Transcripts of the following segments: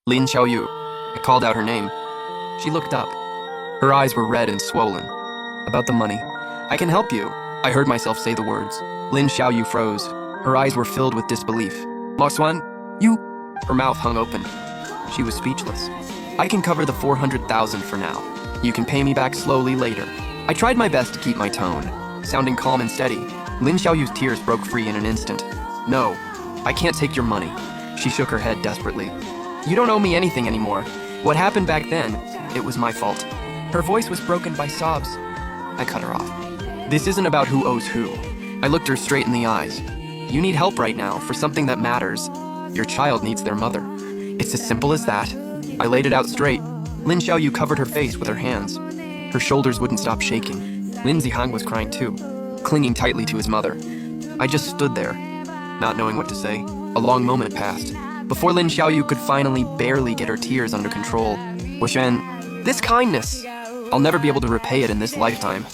Lin Xiaoyu. I called out her name. She looked up. Her eyes were red and swollen. About the money. I can help you. I heard myself say the words. Lin Xiaoyu froze. Her eyes were filled with disbelief. Moxuan, you... Her mouth hung open. She was speechless. I can cover the 400,000 for now. You can pay me back slowly later. I tried my best to keep my tone, sounding calm and steady. Lin Xiaoyu's tears broke free in an instant. No, I can't take your money. She shook her head desperately. You don't owe me anything anymore. What happened back then, it was my fault. Her voice was broken by sobs. I cut her off. This isn't about who owes who. I looked her straight in the eyes. You need help right now for something that matters. Your child needs their mother. It's as simple as that. I laid it out straight. Lin Xiaoyu covered her face with her hands. Her shoulders wouldn't stop shaking. Lin Zihang was crying too, clinging tightly to his mother. I just stood there, not knowing what to say. A long moment passed, before Lin Xiaoyu could finally barely get her tears under control. Wushan, this kindness, I'll never be able to repay it in this lifetime.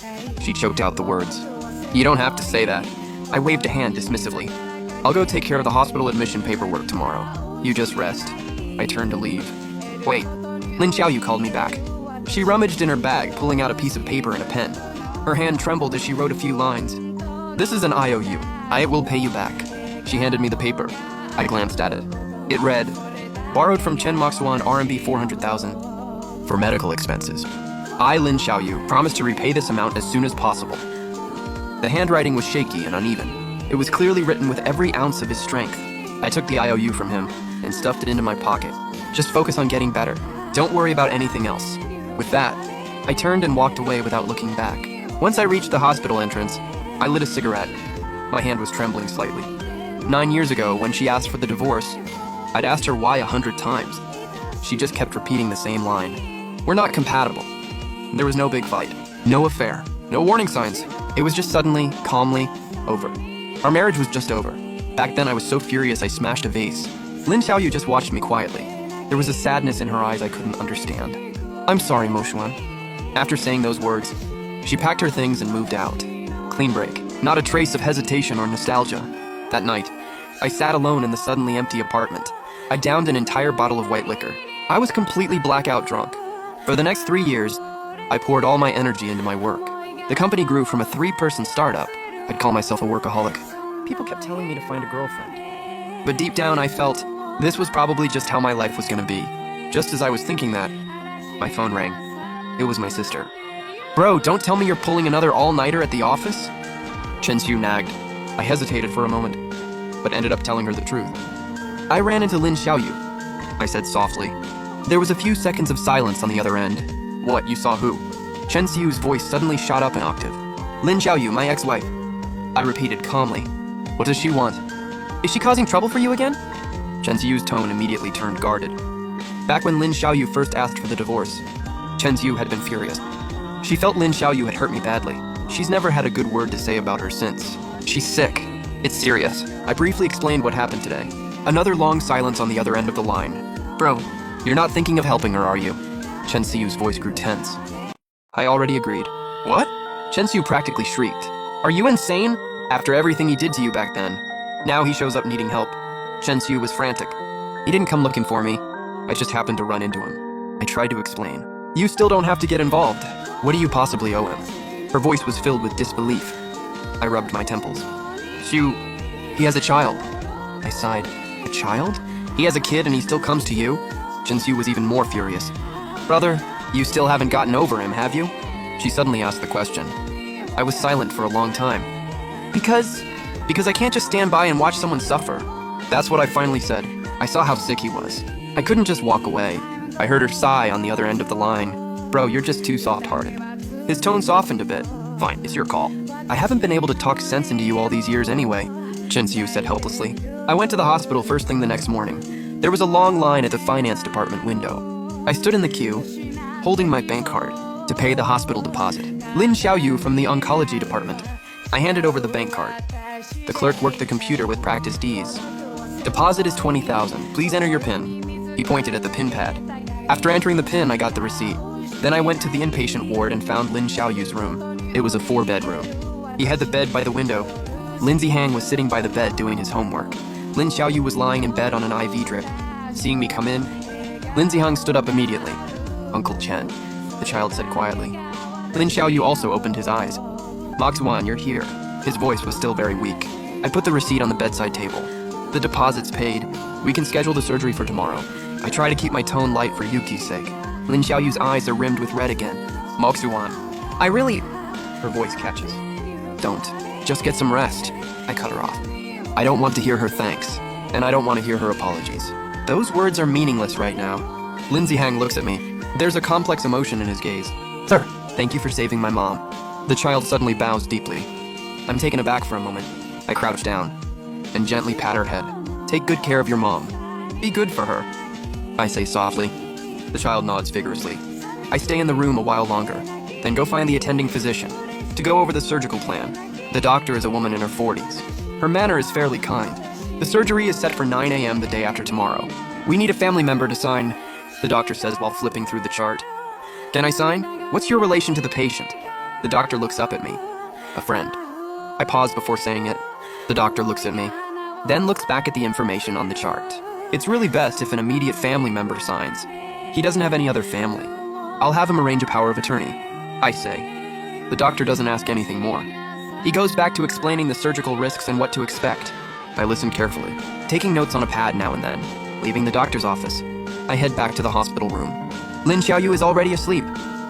She choked out the words. You don't have to say that. I waved a hand dismissively. I'll go take care of the hospital admission paperwork tomorrow. You just rest. I turned to leave. Wait, Lin Xiaoyu called me back. She rummaged in her bag, pulling out a piece of paper and a pen. Her hand trembled as she wrote a few lines. This is an IOU. I will pay you back. She handed me the paper. I glanced at it. It read, borrowed from Chen Moxuan RMB 400,000 for medical expenses. I, Lin Xiaoyu, promise to repay this amount as soon as possible. The handwriting was shaky and uneven. It was clearly written with every ounce of his strength. I took the IOU from him and stuffed it into my pocket. Just focus on getting better. Don't worry about anything else. With that, I turned and walked away without looking back. Once I reached the hospital entrance, I lit a cigarette. My hand was trembling slightly. 9 years ago, when she asked for the divorce, I'd asked her why 100 times. She just kept repeating the same line. We're not compatible. There was no big fight, no affair, no warning signs. It was just suddenly, calmly, over. Our marriage was just over. Back then I was so furious I smashed a vase. Lin Xiaoyu just watched me quietly. There was a sadness in her eyes I couldn't understand. I'm sorry, Mo Xuan. After saying those words, she packed her things and moved out. Clean break. Not a trace of hesitation or nostalgia. That night, I sat alone in the suddenly empty apartment. I downed an entire bottle of white liquor. I was completely blackout drunk. For the next 3 years, I poured all my energy into my work. The company grew from a 3-person startup. I'd call myself a workaholic. People kept telling me to find a girlfriend. But deep down, I felt this was probably just how my life was gonna be. Just as I was thinking that, my phone rang. It was my sister. Bro, don't tell me you're pulling another all-nighter at the office? Chen Xiu nagged. I hesitated for a moment, but ended up telling her the truth. I ran into Lin Xiaoyu, I said softly. There was a few seconds of silence on the other end. What, you saw who? Chen Xiu's voice suddenly shot up an octave. Lin Xiaoyu, my ex-wife. I repeated calmly. What does she want? Is she causing trouble for you again? Chen Xiu's tone immediately turned guarded. Back when Lin Xiaoyu first asked for the divorce, Chen Xiu had been furious. She felt Lin Xiaoyu had hurt me badly. She's never had a good word to say about her since. She's sick. It's serious. I briefly explained what happened today. Another long silence on the other end of the line. Bro, you're not thinking of helping her, are you? Chen Xiu's voice grew tense. I already agreed. What? Chen Xiu practically shrieked. Are you insane? After everything he did to you back then, now he shows up needing help. Chen Xiu was frantic. He didn't come looking for me. I just happened to run into him. I tried to explain. You still don't have to get involved. What do you possibly owe him? Her voice was filled with disbelief. I rubbed my temples. Xiu, he has a child. I sighed. A child? He has a kid and he still comes to you? Chen Xiu was even more furious. Brother, you still haven't gotten over him, have you? She suddenly asked the question. I was silent for a long time. Because I can't just stand by and watch someone suffer. That's what I finally said. I saw how sick he was. I couldn't just walk away. I heard her sigh on the other end of the line. Bro, you're just too soft-hearted. His tone softened a bit. Fine, it's your call. I haven't been able to talk sense into you all these years anyway, Chen Xiu said helplessly. I went to the hospital first thing the next morning. There was a long line at the finance department window. I stood in the queue, holding my bank card, to pay the hospital deposit. Lin Xiaoyu from the oncology department. I handed over the bank card. The clerk worked the computer with practiced ease. Deposit is 20,000. Please enter your PIN. He pointed at the PIN pad. After entering the PIN, I got the receipt. Then I went to the inpatient ward and found Lin Xiaoyu's room. It was a 4-bedroom. He had the bed by the window. Lin Zihang was sitting by the bed doing his homework. Lin Xiaoyu was lying in bed on an IV drip. Seeing me come in, Lin Zihang stood up immediately. Uncle Chen, the child said quietly. Lin Xiaoyu also opened his eyes. Moxuan, you're here. His voice was still very weak. I put the receipt on the bedside table. The deposit's paid. We can schedule the surgery for tomorrow. I try to keep my tone light for Yuki's sake. Lin Xiaoyu's eyes are rimmed with red again. Moxuan, I really... Her voice catches. Don't. Just get some rest. I cut her off. I don't want to hear her thanks, and I don't want to hear her apologies. Those words are meaningless right now. Lin Zihang looks at me. There's a complex emotion in his gaze. Sir, thank you for saving my mom. The child suddenly bows deeply. I'm taken aback for a moment. I crouch down and gently pat her head. Take good care of your mom. Be good for her, I say softly. The child nods vigorously. I stay in the room a while longer, then go find the attending physician to go over the surgical plan. The doctor is a woman in her 40s. Her manner is fairly kind. The surgery is set for 9 a.m. the day after tomorrow. We need a family member to sign, the doctor says while flipping through the chart. Can I sign? What's your relation to the patient? The doctor looks up at me. A friend. I pause before saying it. The doctor looks at me, then looks back at the information on the chart. It's really best if an immediate family member signs. He doesn't have any other family. I'll have him arrange a power of attorney, I say. The doctor doesn't ask anything more. He goes back to explaining the surgical risks and what to expect. I listen carefully, taking notes on a pad now and then. Leaving the doctor's office, I head back to the hospital room. Lin Xiaoyu is already asleep,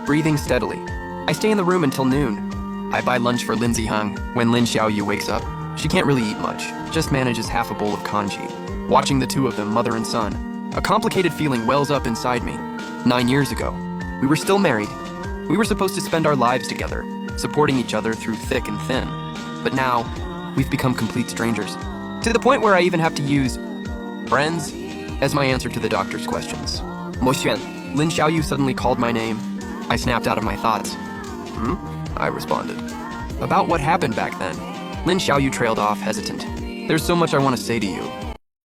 breathing steadily. I stay in the room until noon. I buy lunch for Lin Zihang. When Lin Xiaoyu wakes up, she can't really eat much, just manages half a bowl of congee. Watching the two of them, mother and son, a complicated feeling wells up inside me. 9 years ago, we were still married. We were supposed to spend our lives together, supporting each other through thick and thin. But now, we've become complete strangers. To the point where I even have to use friends as my answer to the doctor's questions. Mo Xuan, Lin Xiaoyu suddenly called my name. I snapped out of my thoughts. I responded. About what happened back then. Lin Xiaoyu trailed off, hesitant. There's so much I want to say to you.